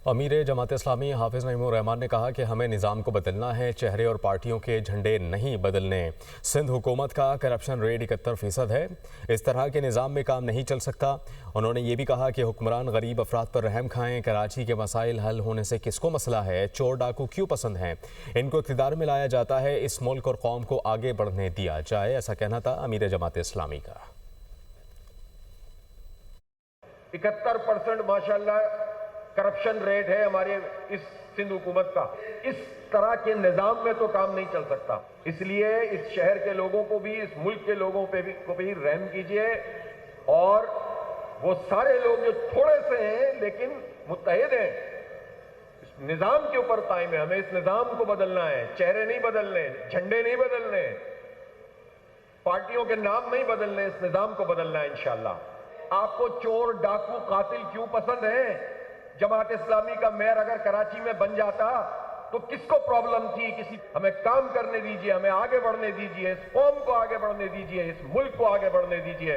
अमीर जमात इस्लामी हाफिज नईमुर रहमान ने कहा कि हमें निज़ाम को बदलना है, चेहरे और पार्टियों के झंडे नहीं बदलने। सिंध हुकूमत का करप्शन रेट 71% है। इस तरह के निज़ाम में काम नहीं चल सकता। उन्होंने ये भी कहा कि हुक्मरान गरीब अफराद पर रहम खाएं। कराची के मसाइल हल होने से किसको मसला है? चोर डाकू क्यों पसंद हैं? इनको इक़्तिदार में लाया जाता है, इस मुल्क और कौम को आगे बढ़ने दिया जाए, ऐसा कहना था अमीर जमात इस्लामी का। 71% माशाल्लाह करप्शन रेट है हमारे इस सिंध हुकूमत का। इस तरह के निजाम में तो काम नहीं चल सकता। इसलिए इस शहर के लोगों को भी, इस मुल्क के लोगों को भी रहम कीजिए और वो सारे लोग जो थोड़े से हैं लेकिन मुत्तहिद हैं, इस निजाम के ऊपर कायम है। हमें इस निजाम को बदलना है, चेहरे नहीं बदलने, झंडे नहीं बदलने, पार्टियों के नाम नहीं बदलने, इस निजाम को बदलना है इंशाअल्लाह। आपको चोर डाकू कातिल क्यों पसंद है? जमात इस्लामी का मेयर अगर कराची में बन जाता तो किसको प्रॉब्लम थी? हमें काम करने दीजिए, हमें आगे बढ़ने दीजिए, इस कौम को आगे बढ़ने दीजिए, इस मुल्क को आगे बढ़ने दीजिए।